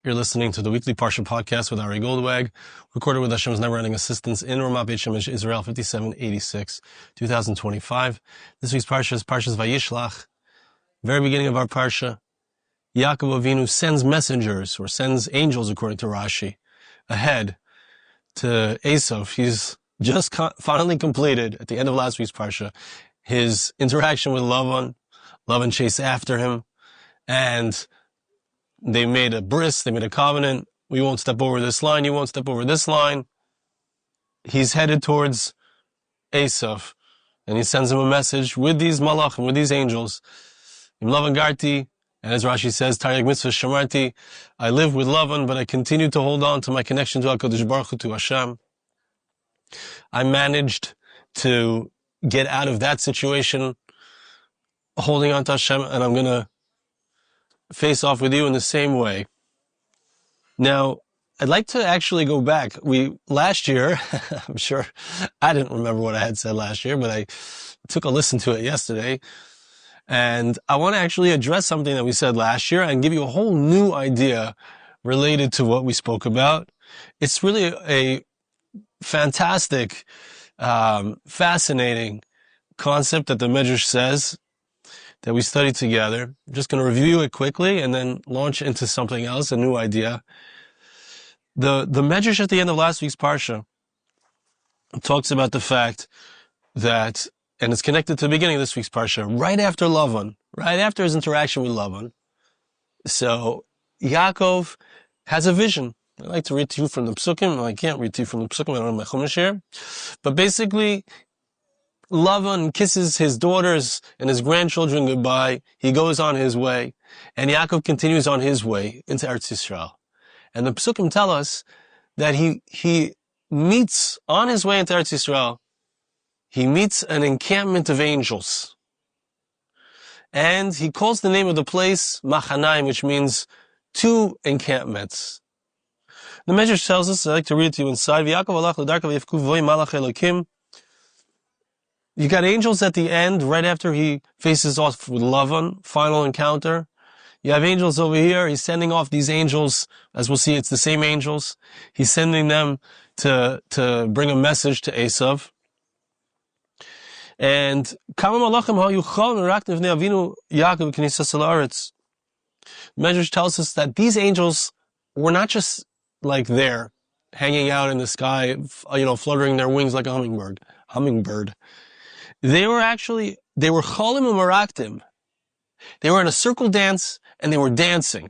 You're listening to the weekly Parsha Podcast with Ari Goldwag, recorded with Hashem's never-ending assistance in Ramat Beit Shemesh, Israel, 5786, 2025. This week's Parsha is Parsha's Vayishlach. Very beginning of our Parsha, Yaakov Avinu sends messengers, or sends angels, according to Rashi, ahead to Esav. He's just finally completed, at the end of last week's Parsha, his interaction with Lavan. Lavan chased after him, and they made a bris, they made a covenant. We won't step over this line, you won't step over this line. He's headed towards Esav, and he sends him a message with these malachim, with these angels. Im Lavan Garti, and as Rashi says, Taryag Mitzvah Shamarti, I live with Lavan, but I continue to hold on to my connection to HaKadosh Baruch Hu, to Hashem. I managed to get out of that situation, holding on to Hashem, and I'm going to face off with you in the same way. Now, I'd like to actually go back. Last year, I'm sure I didn't remember what I had said last year, but I took a listen to it yesterday. And I want to actually address something that we said last year and give you a whole new idea related to what we spoke about. It's really a fantastic, fascinating concept that the Medrash says that we studied together. I'm just going to review it quickly and then launch into something else, a new idea. The Medrash at the end of last week's Parsha talks about the fact that, and it's connected to the beginning of this week's Parsha, right after Lavan, right after his interaction with Lavan. So Yaakov has a vision. I like to read to you from the Psukim. I can't read to you from the Psukim. I don't have my Chumash here. But basically, Lavan kisses his daughters and his grandchildren goodbye. He goes on his way, and Yaakov continues on his way into Eretz Yisrael. And the Psukim tell us that he meets, on his way into Eretz Yisrael, he meets an encampment of angels. And he calls the name of the place Machanaim, which means two encampments. The Medrash tells us, I like to read it to you inside, Yaakov alach l'darkav yifkuv v'y malach Elokim. You got angels at the end, right after he faces off with Lavan, final encounter. You have angels over here. He's sending off these angels. As we'll see, it's the same angels. He's sending them to bring a message to Esav. And Medrash tells us that these angels were not just like there, hanging out in the sky, fluttering their wings like a hummingbird. They were cholim u'maraktim. They were in a circle dance, and they were dancing.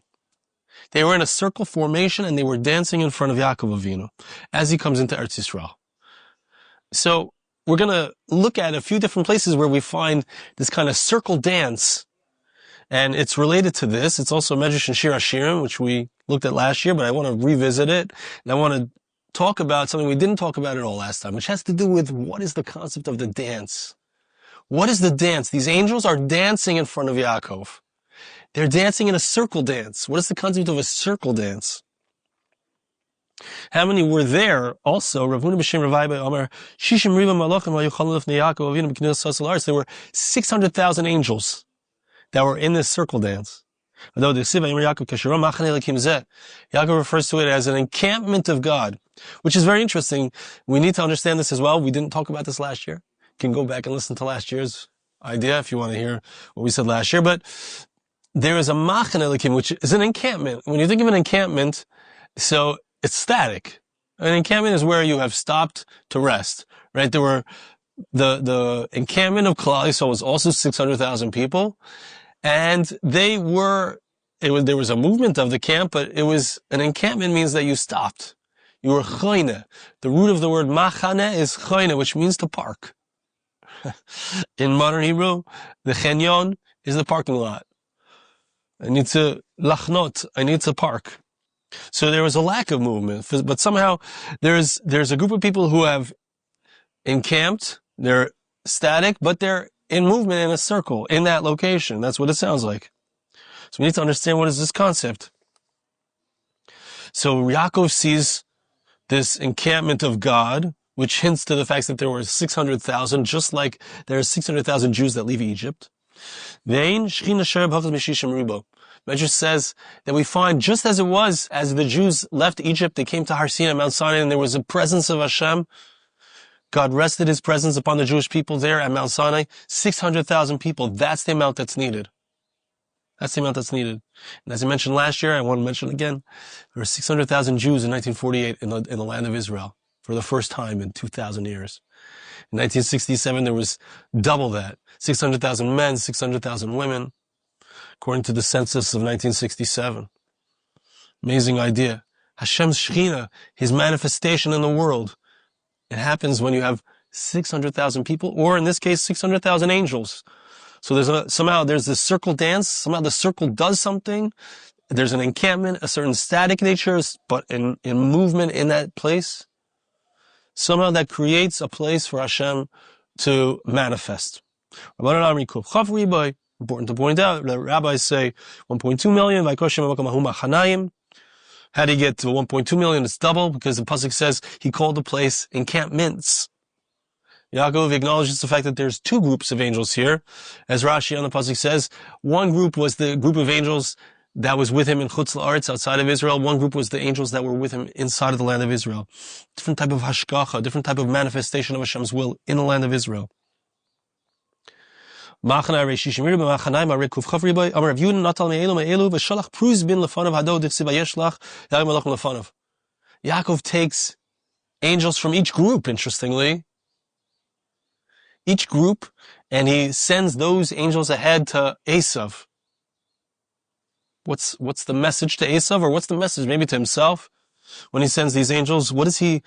They were in a circle formation, and they were dancing in front of Yaakov Avinu as he comes into Eretz Yisrael. So we're going to look at a few different places where we find this kind of circle dance, and it's related to this. It's also Medrash and Shir Hashirim, which we looked at last year, but I want to revisit it, and I want to talk about something we didn't talk about at all last time, which has to do with what is the concept of the dance. What is the dance? These angels are dancing in front of Yaakov. They're dancing in a circle dance. What is the concept of a circle dance? How many were there? Also, Rav Huna b'Shem Ravai Omer, Shishim Riva Malachim HaYuchalim Lefnei Yaakov Avinu B'Knesses Sasal. There were 600,000 angels that were in this circle dance. Yaakov refers to it as an encampment of God, which is very interesting. We need to understand this as well. We didn't talk about this last year. You can go back and listen to last year's idea if you want to hear what we said last year. But there is a Machane Elokim, which is an encampment. When you think of an encampment, so it's static. An encampment is where you have stopped to rest, right? There were the encampment of Klal Yisrael was also 600,000 people, and there was a movement of the camp, but it was an encampment means that you stopped. You were choyne. The root of the word machane is choyne, which means to park. In modern Hebrew, the chenyon is the parking lot. I need to lachnot. I need to park. So there was a lack of movement, but somehow there's a group of people who have encamped. They're static, but they're in movement in a circle in that location. That's what it sounds like. So we need to understand what is this concept. So Yaakov sees this encampment of God, which hints to the fact that there were 600,000, just like there are 600,000 Jews that leave Egypt. There's Medrash says that we find just as it was, as the Jews left Egypt, they came to Har Sinai, Mount Sinai, and there was a presence of Hashem. God rested his presence upon the Jewish people there at Mount Sinai. 600,000 people. That's the amount that's needed. That's the amount that's needed. And as I mentioned last year, I want to mention again, there were 600,000 Jews in 1948 in the land of Israel for the first time in 2,000 years. In 1967, there was double that. 600,000 men, 600,000 women, according to the census of 1967. Amazing idea. Hashem's Shekhinah, his manifestation in the world. It happens when you have 600,000 people, or in this case, 600,000 angels. So somehow there's this circle dance. Somehow the circle does something. There's an encampment, a certain static nature, but in movement in that place. Somehow that creates a place for Hashem to manifest. Important to point out that rabbis say 1.2 million. How do you get to 1.2 million? It's double because the pasuk says he called the place encampments. Yaakov acknowledges the fact that there's two groups of angels here. As Rashi on the pasuk says, one group was the group of angels that was with him in Chutz La'aretz, outside of Israel. One group was the angels that were with him inside of the land of Israel. Different type of hashgacha, different type of manifestation of Hashem's will in the land of Israel. Of Yaakov takes angels from each group, interestingly. Each group, and he sends those angels ahead to Esav. What's the message to Esav, or what's the message maybe to himself when he sends these angels? What's he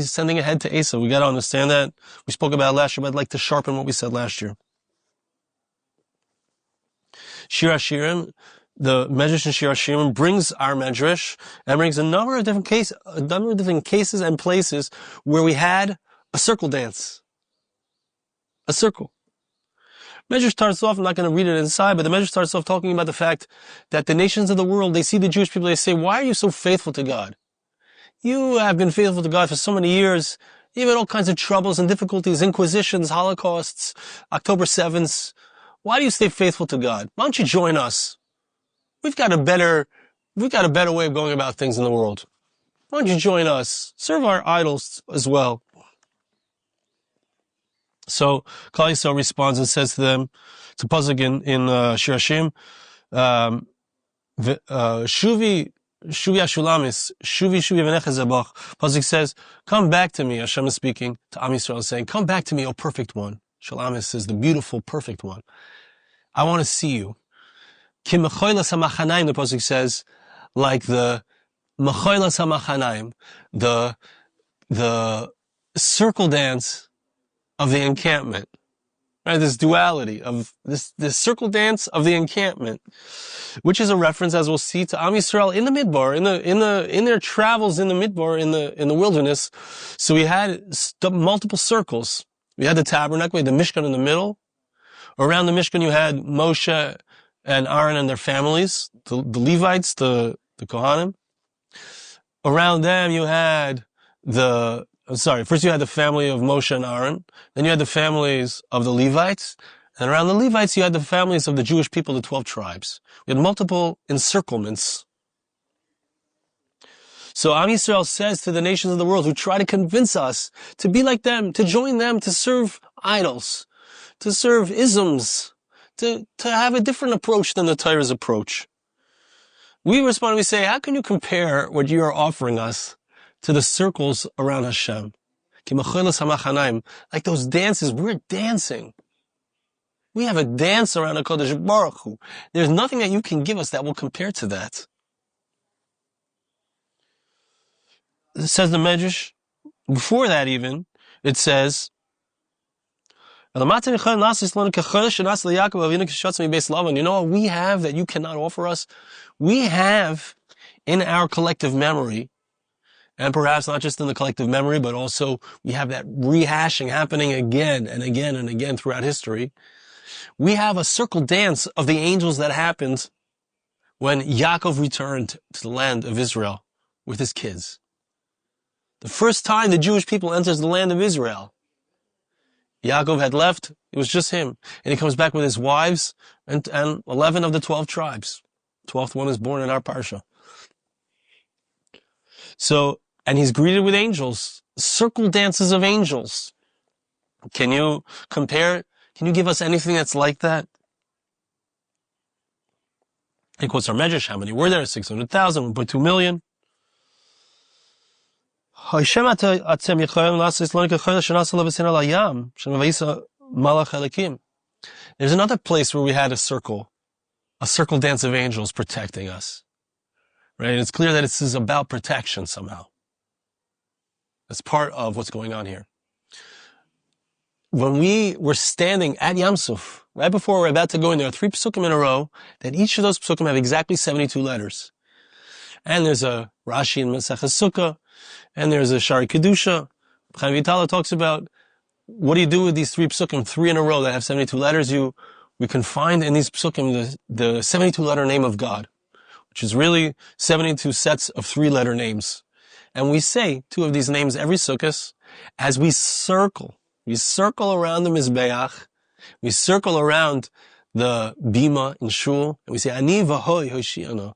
sending ahead to Esav? We got to understand that. We spoke about it last year, but I'd like to sharpen what we said last year. Shir HaShirim, the Medrash in Shir HaShirim brings our Medrash and brings a number of different cases and places where we had a circle dance. A circle. Medrash starts off, I'm not going to read it inside, but the Medrash starts off talking about the fact that the nations of the world, they see the Jewish people, they say, why are you so faithful to God? You have been faithful to God for so many years. You've had all kinds of troubles and difficulties, inquisitions, holocausts, October 7th. Why do you stay faithful to God? Why don't you join us? We've got a better way of going about things in the world. Why don't you join us? Serve our idols as well. So Klal Yisrael responds and says to them, it's a pasuk in Shir HaShirim, Shuvi Ashulamis, Shuvi v'necha zebach. Pasuk says, come back to me. Hashem is speaking to Am Yisrael, saying, come back to me, O perfect one. Shulamis is the beautiful, perfect one. I want to see you. Ki mechoilas hamachanaim, the pasuk says, like the mechoilas hamachanaim, the circle dance of the encampment, right? This duality of this circle dance of the encampment, which is a reference, as we'll see, to Am Yisrael in the Midbar, in their travels in the Midbar, in the wilderness. So we had multiple circles. We had the tabernacle, we had the Mishkan in the middle. Around the Mishkan, you had Moshe and Aaron and their families, the Levites, the Kohanim. Around them, you had first you had the family of Moshe and Aaron, then you had the families of the Levites, and around the Levites you had the families of the Jewish people, the 12 tribes. We had multiple encirclements. So Am Yisrael says to the nations of the world who try to convince us to be like them, to join them, to serve idols, to serve isms, to have a different approach than the Torah's approach. We respond, we say, how can you compare what you are offering us to the circles around Hashem? Like those dances, we're dancing. We have a dance around HaKadosh Baruch Hu. There's nothing that you can give us that will compare to that. It says the Medrash, before that even, it says, you know what we have that you cannot offer us? We have in our collective memory, and perhaps not just in the collective memory, but also we have that rehashing happening again and again and again throughout history. We have a circle dance of the angels that happened when Yaakov returned to the land of Israel with his kids. The first time the Jewish people enters the land of Israel, Yaakov had left, it was just him. And he comes back with his wives and 11 of the 12 tribes. 12th one is born in our Parsha. So, and he's greeted with angels, circle dances of angels. Can you compare? Can you give us anything that's like that? He quotes our Medrash. How many were there? 600,000, 1.2 million. There's another place where we had a circle dance of angels protecting us. Right? It's clear that this is about protection somehow. That's part of what's going on here. When we were standing at Yam Suf, right before we're about to go in, there are 3 psukim in a row, that each of those psukim have exactly 72 letters. And there's a Rashi in Maseches Sukkah, and there's a Shari Kedusha. Chaim Vitala talks about, what do you do with these 3 psukim, 3 in a row that have 72 letters? We can find in these psukim the 72 letter name of God, which is really 72 sets of 3-letter names. And we say 2 of these names every Sukkot as we circle around the Mizbeach, we circle around the Bima in Shul, and we say, Ani v'hoi hoshiana.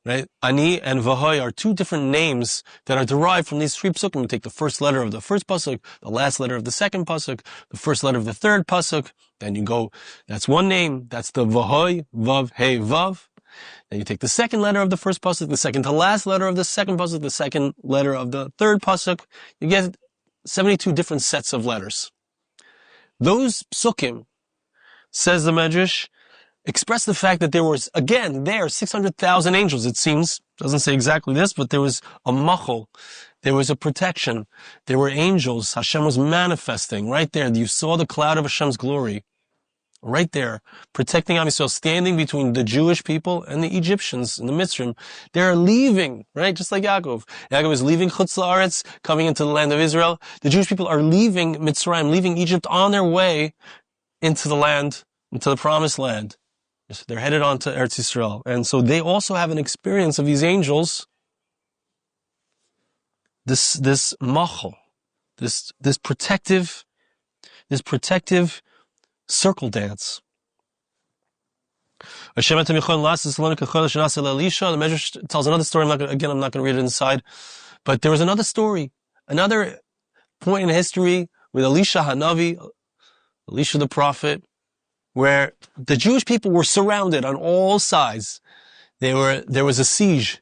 Right? Ani and v'hoi are 2 different names that are derived from these 3 psukim. We take the first letter of the first pasuk, the last letter of the second pasuk, the first letter of the third pasuk, then you go, that's one name, that's the v'hoi, vav, hey, vav. Then you take the second letter of the first pasuk, the second to last letter of the second pasuk, the second letter of the third pasuk. You get 72 different sets of letters. Those psukim, says the Medrash, express the fact that there was, again, 600,000 angels, it seems. Doesn't say exactly this, but there was a machol. There was a protection. There were angels. Hashem was manifesting right there. You saw the cloud of Hashem's glory. Right there, protecting Am Yisrael, standing between the Jewish people and the Egyptians in the Mitzrayim. They're leaving, right? Just like Yaakov. Yaakov is leaving Chutz La'aretz, coming into the land of Israel. The Jewish people are leaving Mitzrayim, leaving Egypt on their way into the land, into the promised land. They're headed on to Eretz Yisrael. And so they also have an experience of these angels, this machal, this protective circle dance. The Medrash tells another story. I'm not going to read it inside. But there was another story, another point in history with Elisha Hanavi, Elisha the prophet, where the Jewish people were surrounded on all sides. There was a siege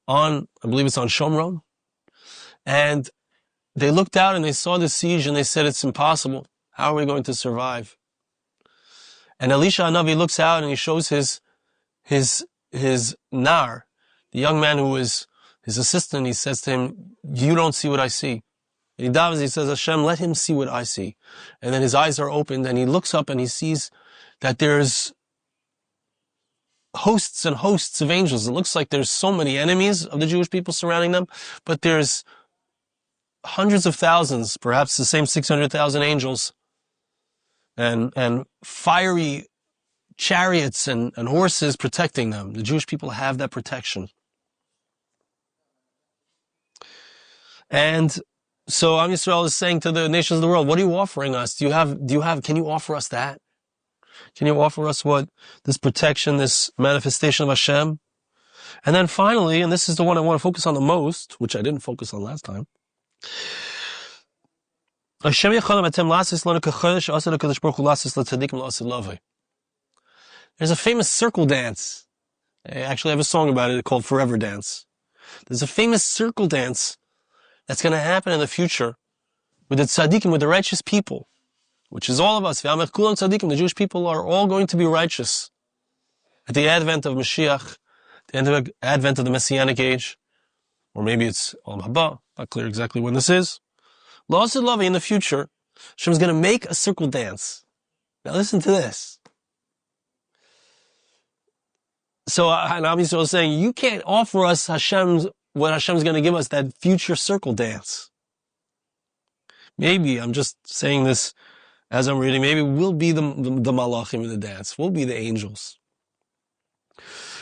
I believe it's on Shomron. And they looked out and they saw the siege and they said, it's impossible. How are we going to survive? And Elisha Hanavi looks out and he shows his nar, the young man who was his assistant. He says to him, you don't see what I see. And he davens, he says, Hashem, let him see what I see. And then his eyes are opened and he looks up and he sees that there's hosts and hosts of angels. It looks like there's so many enemies of the Jewish people surrounding them, but there's hundreds of thousands, perhaps the same 600,000 angels, and fiery chariots and horses protecting them. The Jewish people have that protection. And so Am Yisrael is saying to the nations of the world, what are you offering us? Can you offer us that? Can you offer us what? This protection, this manifestation of Hashem? And then finally, and this is the one I want to focus on the most, which I didn't focus on last time. There's a famous circle dance. I actually have a song about it called Forever Dance. There's a famous circle dance that's going to happen in the future with the tzaddikim, with the righteous people, which is all of us. The Jewish people are all going to be righteous at the advent of Mashiach, the advent of the Messianic age, or maybe it's Olam Haba, not clear exactly when this is. La'asid Lavi, in the future, Hashem is going to make a circle dance. Now listen to this. So Am Yisrael is saying, you can't offer us what Hashem's going to give us, that future circle dance. Maybe, I'm just saying this as I'm reading, maybe we'll be the malachim in the dance. We'll be the angels.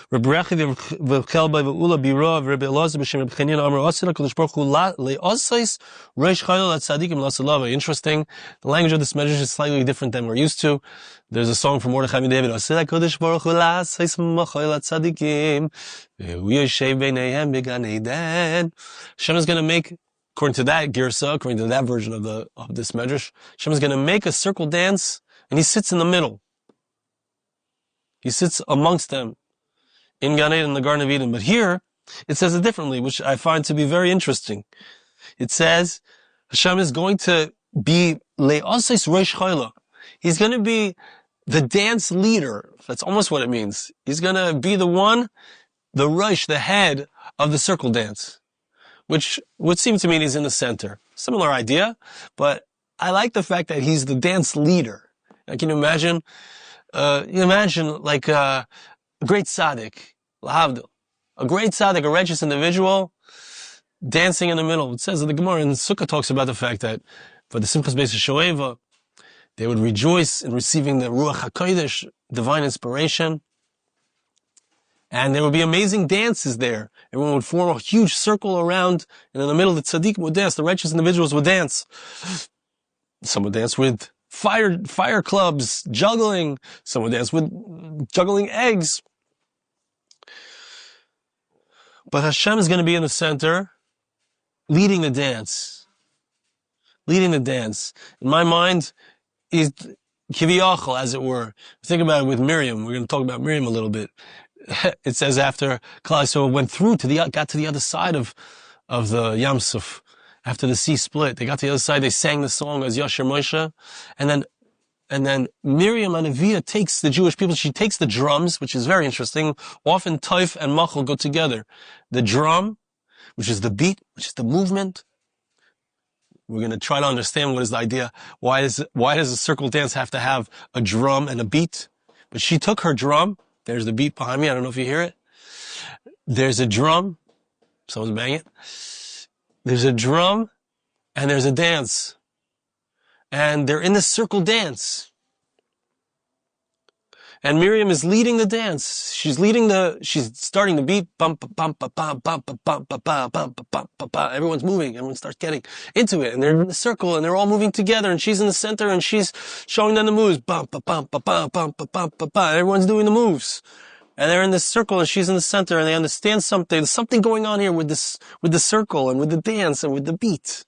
Rabbi Rechi v'Chelbai v'Ula Bira v'Rebbe Elazar b'Shem Reb Chanina Amar Asila Kodesh Baruch Hu le'osais reish chayil at tzadikim l'asalav. Interesting. The language of this medrash is slightly different than we're used to. There's a song from Mordechai ben David. Asila Kodesh Baruch Hu la'asais machayil at tzadikim v'Hu yoshev b'neihem b'gan Eden. Hashem is going to make, according to that girsa, according to that version of this medrash, Hashem is going to make a circle dance, and He sits in the middle. He sits amongst them in Gan Eden, in the Garden of Eden. But here, it says it differently, which I find to be very interesting. It says, Hashem is going to be le'asis reish chayla. He's going to be the dance leader. That's almost what it means. He's going to be the one, the reish, the head of the circle dance, which would seem to mean He's in the center. Similar idea, but I like the fact that He's the dance leader. Now, can you imagine? Like a great tzaddik, lahavdil, a great tzaddik, a righteous individual, dancing in the middle. It says that the Gemara in Sukkah talks about the fact that for the Simchas Beis Shoeva, they would rejoice in receiving the Ruach HaKodesh, divine inspiration, and there would be amazing dances there. Everyone would form a huge circle around, and in the middle the tzaddikim would dance, the righteous individuals would dance. Some would dance with fire clubs, juggling. Some would dance with juggling eggs. But Hashem is going to be in the center, leading the dance. Leading the dance. In my mind, is kiviyachol, as it were. Think about it with Miriam. We're going to talk about Miriam a little bit. It says after Klal Yisrael went through got to the other side of the Yam Suf. After the sea split, they got to the other side, they sang the song as Yasher Moshe, and then Miriam Anavia takes the Jewish people, she takes the drums, which is very interesting. Often Taif and Machal go together. The drum, which is the beat, which is the movement. We're going to try to understand what is the idea. Why does a circle dance have to have a drum and a beat? But she took her drum. There's the beat behind me. I don't know if you hear it. There's a drum. Someone's banging it. There's a drum and there's a dance. And they're in the circle dance. And Miriam is leading the dance. She's starting the beat. Bum, bum, bum, bum, bum, bum, bum, bum, bum, bum, bum, bum. Everyone's moving. Everyone starts getting into it. And they're in the circle and they're all moving together. And she's in the center and she's showing them the moves. Bum, bum, bum, bum, bum, bum, bum, bum, bum. Everyone's doing the moves. And they're in the circle and she's in the center and they understand something. There's something going on here with the circle and with the dance and with the beat.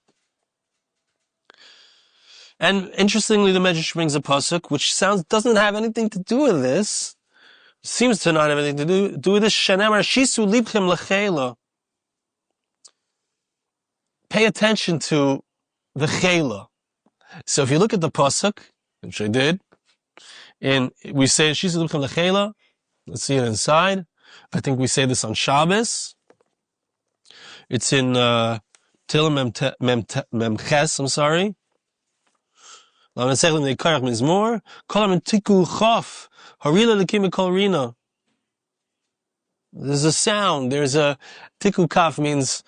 And interestingly, the Medrash brings a pasuk, which doesn't have anything to do with this. Seems to not have anything to do with this. Shenemar shisu libchem lechela. Pay attention to the chela. So if you look at the pasuk, which I did, and we say shisu libchem lechela. Let's see it inside. I think we say this on Shabbos. It's in Tehillim Mem Ches, I'm sorry. There's a sound. There's a tiku kaf means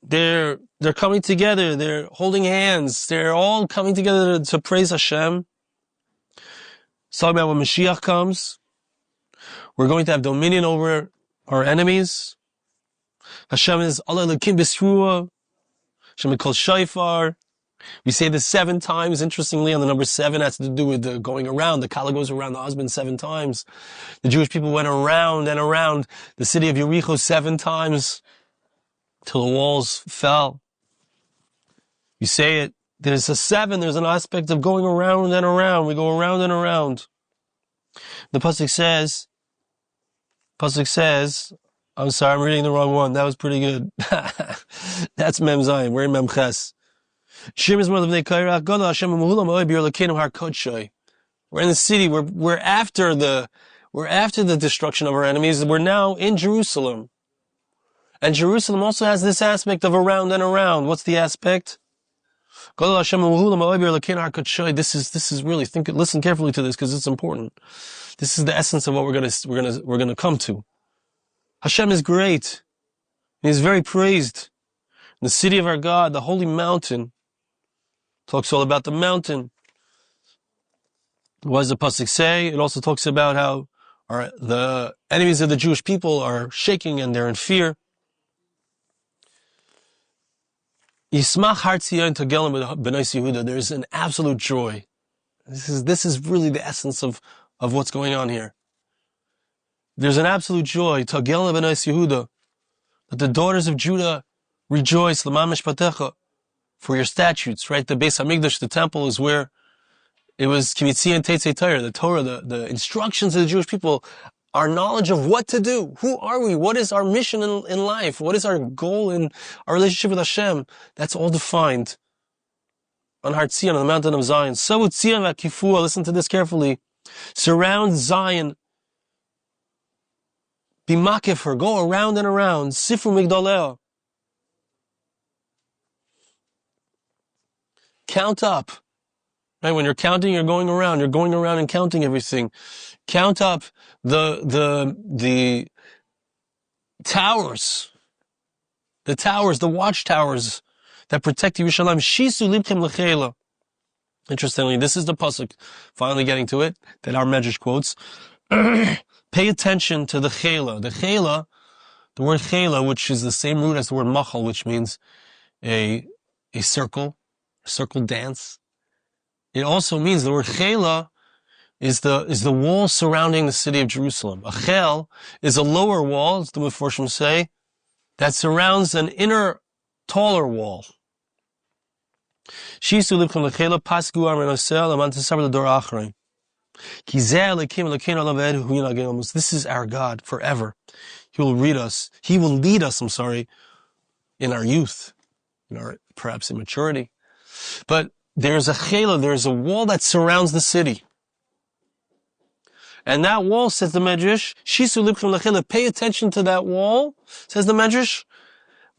they're coming together. They're holding hands. They're all coming together to praise Hashem. It's talking about when Mashiach comes. We're going to have dominion over our enemies. Hashem is Allah Elokim B'Sruah. Hashem is called Shofar. We say this 7 times. Interestingly, on the number 7 has to do with the going around. The Kala goes around the husband 7 times. The Jewish people went around and around the city of Yericho 7 times till the walls fell. You say it. There's a 7. There's an aspect of going around and around. We go around and around. The pasuk says, I'm sorry, I'm reading the wrong one. That was pretty good. That's Mem Zayin. We're in Mem Ches. We're in the city. We're after the destruction of our enemies. We're now in Jerusalem. And Jerusalem also has this aspect of around and around. What's the aspect? This is really, listen carefully to this because it's important. This is the essence of what we're gonna come to. Hashem is great. He is very praised. The city of our God, the holy mountain, talks all about the mountain. What does the pasuk say? It also talks about how the enemies of the Jewish people are shaking and they're in fear. Yismach har Tzion togelem b'nais Yehuda. There's an absolute joy. This is really the essence of what's going on here. There's an absolute joy. Togelem b'nais Yehuda, that the daughters of Judah rejoice. L'man mishpatecha, for your statutes. Right, the Beis Hamikdash, the temple, is where it was Kimitzi and Teitzei Torah, the Torah, the instructions of the Jewish people, our knowledge of what to do. Who are we? What is our mission in life? What is our goal in our relationship with Hashem? That's all defined on Har Tzion, on the mountain of Zion. So Tzion v'Kifua, listen to this carefully. Surround Zion. Be makif her, go around and around. Sifru migdaleh. Count up. Right? When you're counting, you're going around and counting everything. Count up the towers, the watchtowers that protect Yerushalayim. Shisu libchem lechela. Interestingly, this is the pasuk, finally getting to it, that our Medrash quotes. Pay attention to the chela. The chela, the word chela, which is the same root as the word machal, which means a circle dance. It also means the word chela is the wall surrounding the city of Jerusalem. A chel is a lower wall, as the Meforshim say, that surrounds an inner, taller wall. This is our God forever. He will lead us, in our youth, in our perhaps immaturity. But there's a chela, there's a wall that surrounds the city. And that wall, says the Medrash, Shisu libchem lechela, pay attention to that wall, says the Medrash,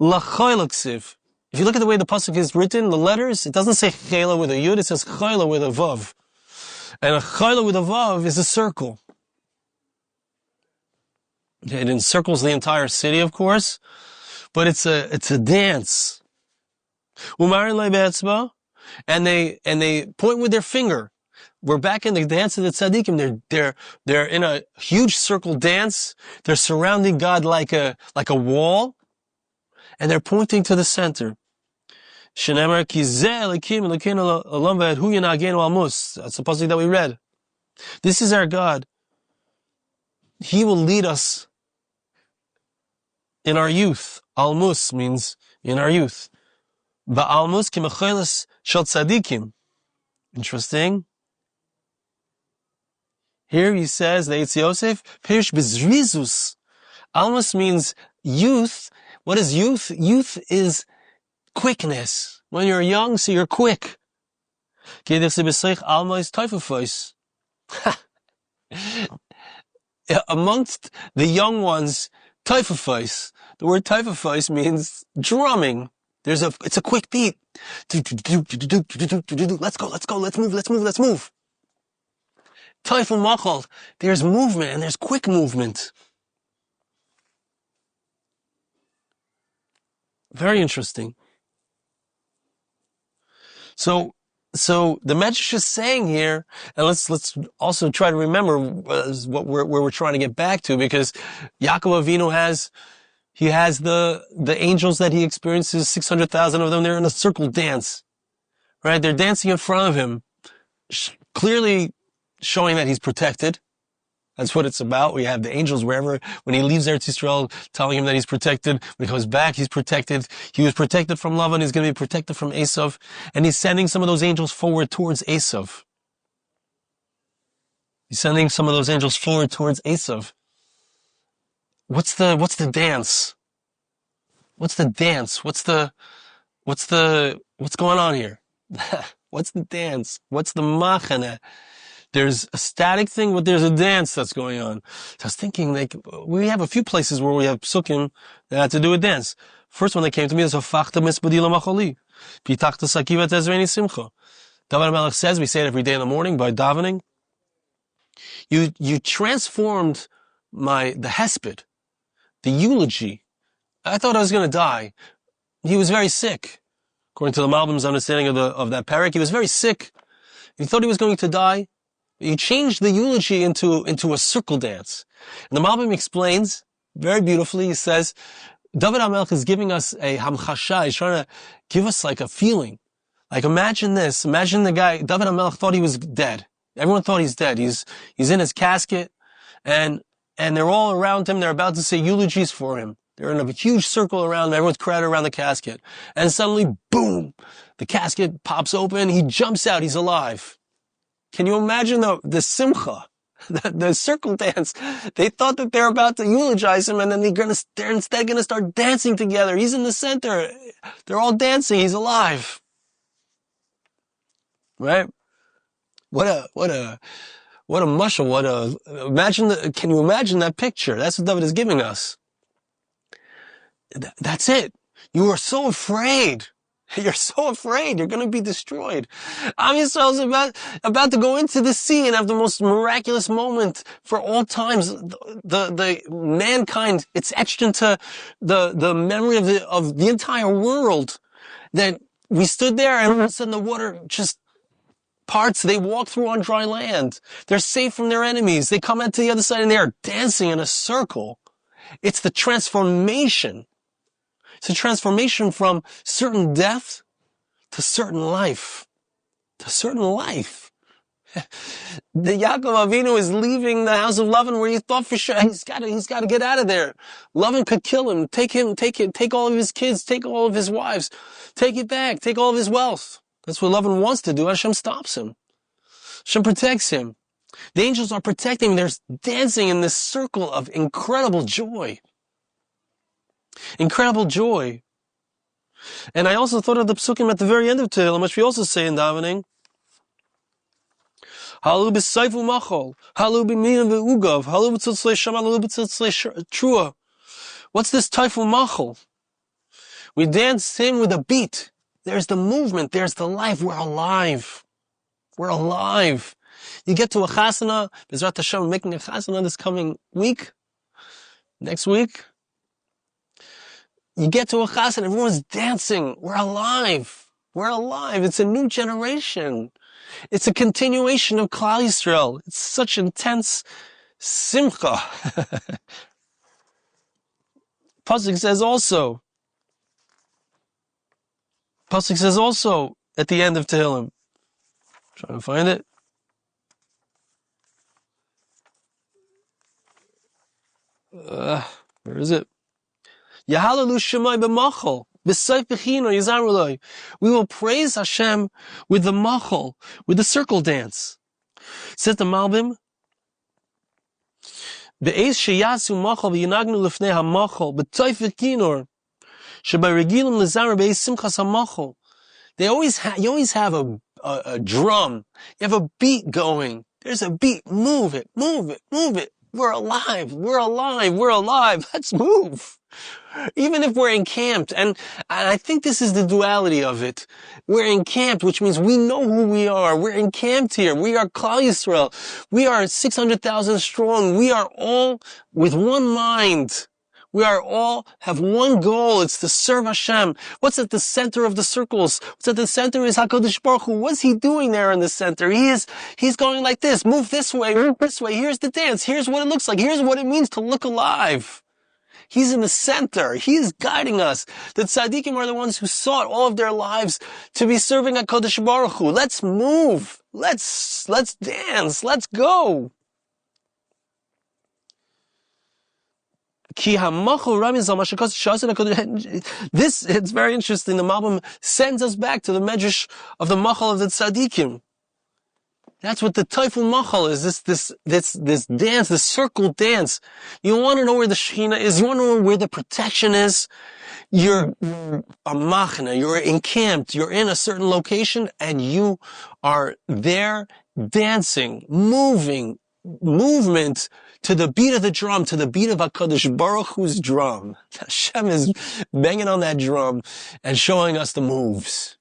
lachoylaksiv. If you look at the way the pasuk is written, the letters, it doesn't say chela with a yud, it says chayla with a vav. And a chayla with a vav is a circle. It encircles the entire city, of course, but it's a dance. Umarin lei be'etzba, and they point with their finger. We're back in the dance of the tzaddikim. They're in a huge circle dance. They're surrounding God like a wall, and they're pointing to the center. Shenemar ki zeh elikim elokeinu olam v'hu yinagenu almus. That's the pasuk that we read. This is our God. He will lead us in our youth. Almus means in our youth. Ba'almus ki mecheles shel tzaddikim. Interesting. Here he says, the Eitz Yosef, Perish bezrizus. Almus means youth. What is youth? Youth is quickness. When you're young, so you're quick. Alma is typhus. Amongst the young ones, typhus. The word typhus means drumming. It's a quick beat. Let's go, let's move. Taiful machal, there's movement and there's quick movement. Very interesting. So the Medrash is saying here, and let's also try to remember where we're trying to get back to, because Yaakov Avinu has the angels that he experiences, 600,000 of them. They're in a circle dance, right? They're dancing in front of him, clearly showing that he's protected. That's what it's about. We have the angels wherever, when he leaves Eretz Yisrael, telling him that he's protected. When he comes back, he's protected. He was protected from Lavan. He's going to be protected from Esav. And he's sending some of those angels forward towards Esav. He's sending some of those angels forward towards Esav. What's the dance? What's the dance? What's going on here? What's the dance? What's the machane? There's a static thing, but there's a dance that's going on. So I was thinking, we have a few places where we have psukim that have to do with dance. First one that came to me is Hafachta Mitzbadila Machali. Pitachta Sakivat Ezreini Simcha. David Melech says, we say it every day in the morning by davening. You transformed the hesped, the eulogy. I thought I was going to die. He was very sick. According to the Malbim's understanding of that parak, he was very sick. He thought he was going to die. You changed the eulogy into a circle dance. And the Malbim explains very beautifully. He says, David HaMelech is giving us a hamchasha. He's trying to give us like a feeling. Like imagine this. Imagine the guy, David HaMelech thought he was dead. Everyone thought he's dead. He's in his casket and they're all around him. They're about to say eulogies for him. They're in a huge circle around him. Everyone's crowded around the casket. And suddenly, boom, the casket pops open. He jumps out. He's alive. Can you imagine the simcha, the circle dance? They thought that they're about to eulogize him, and then they're instead going to start dancing together. He's in the center. They're all dancing. He's alive. Right? What a mushal, can you imagine that picture? That's what David is giving us. That's it. You are so afraid. You're so afraid. You're going to be destroyed. Am Yisrael is about to go into the sea and have the most miraculous moment for all times. The mankind, it's etched into the memory of the entire world that we stood there and all of a sudden the water just parts. They walk through on dry land. They're safe from their enemies. They come out to the other side and they are dancing in a circle. It's the transformation. It's a transformation from certain death to certain life. To certain life. The Yaakov Avinu is leaving the house of Lavan where he thought for sure he's got to get out of there. Lavan could kill him, take all of his kids, take all of his wives, take it back, take all of his wealth. That's what Lavan wants to do. Hashem stops him. Hashem protects him. The angels are protecting him. They're dancing in this circle of incredible joy. Incredible joy. And I also thought of the psukim at the very end of Tehillim, which we also say in davening. Halu b'sayfu machol, halu b'minim v'ugav, halu b'tzitzlei shama, halu b'tzitzlei trua. What's this taifu machol? We dance him with a beat. There's the movement. There's the life. We're alive. We're alive. You get to a chasana. B'ezrat Hashem, we're making a chasana this coming week. Next week. You get to a chasana, everyone's dancing. We're alive. We're alive. It's a new generation. It's a continuation of Klal Yisrael. It's such intense simcha. Pasuk says also at the end of Tehillim. Trying to find it. Where is it? Yahalalu Shemai b'machol, b'sayf b'chino yizaruloi. We will praise Hashem with the machol, with the circle dance. Says the Malbim, Be'ez sheyasu machol v'yinagnu lefnei ha-machol, b'toyf v'kinor, shebaregilim l'zara be'ez simchas ha-machol. You always have a drum. You have a beat going. There's a beat. Move it, move it, move it. We're alive. We're alive. We're alive. Let's move. Even if we're encamped, and I think this is the duality of it. We're encamped, which means we know who we are. We're encamped here. We are Klal Yisrael. We are 600,000 strong. We are all with one mind. We are all have one goal. It's to serve Hashem. What's at the center of the circles? What's at the center is HaKadosh Baruch Hu. What's he doing there in the center? He's going like this. Move this way, move this way. Here's the dance. Here's what it looks like. Here's what it means to look alive. He's in the center. He's guiding us. The tzaddikim are the ones who sought all of their lives to be serving HaKadosh Baruch Hu. Let's move. Let's dance. Let's go. This, it's very interesting. The Malbim sends us back to the medrash of the machal of the tzaddikim. That's what the Taiful Machal is, this dance, this circle dance. You want to know where the Shekhinah is, you want to know where the protection is. You're a machna, you're encamped, you're in a certain location, and you are there dancing, movement to the beat of the drum, to the beat of HaKadosh Baruch Hu's drum. Hashem is banging on that drum and showing us the moves.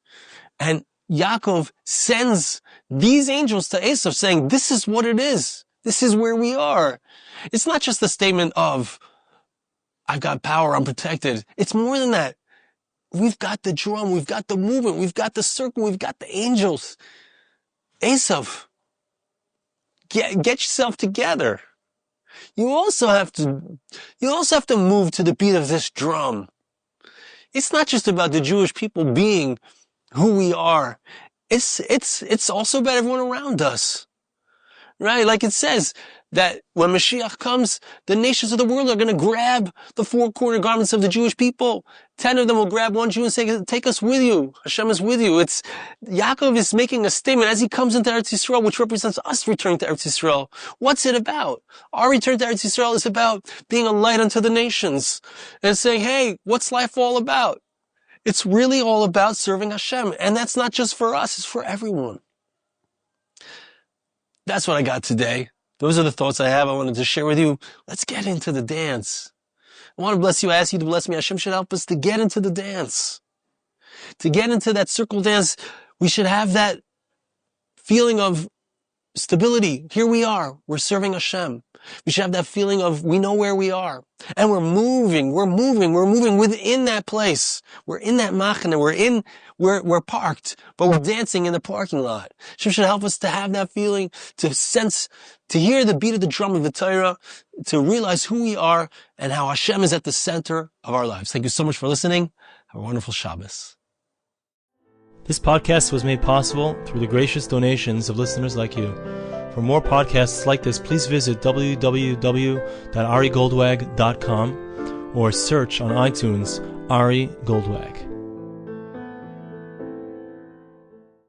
And Yaakov sends these angels to Esav saying, this is what it is. This is where we are. It's not just the statement of, I've got power, I'm protected. It's more than that. We've got the drum, we've got the movement, we've got the circle, we've got the angels. Esav, get yourself together. You also have to move to the beat of this drum. It's not just about the Jewish people being who we are. It's also about everyone around us. Right? Like it says that when Mashiach comes, the nations of the world are going to grab the four corner garments of the Jewish people. 10 of them will grab one Jew and say, take us with you. Hashem is with you. Yaakov is making a statement as he comes into Eretz Yisrael, which represents us returning to Eretz Yisrael. What's it about? Our return to Eretz Yisrael is about being a light unto the nations and saying, hey, what's life all about? It's really all about serving Hashem. And that's not just for us, it's for everyone. That's what I got today. Those are the thoughts I have. I wanted to share with you. Let's get into the dance. I want to bless you. I ask you to bless me. Hashem should help us to get into the dance. To get into that circle dance, we should have that feeling of stability. Here we are. We're serving Hashem. We should have that feeling of we know where we are. And we're moving within that place. We're in that machane. We're parked, but we're dancing in the parking lot. Hashem should help us to have that feeling, to sense, to hear the beat of the drum of the Torah, to realize who we are and how Hashem is at the center of our lives. Thank you so much for listening. Have a wonderful Shabbos. This podcast was made possible through the gracious donations of listeners like you. For more podcasts like this, please visit www.arigoldwag.com or search on iTunes Ari Goldwag.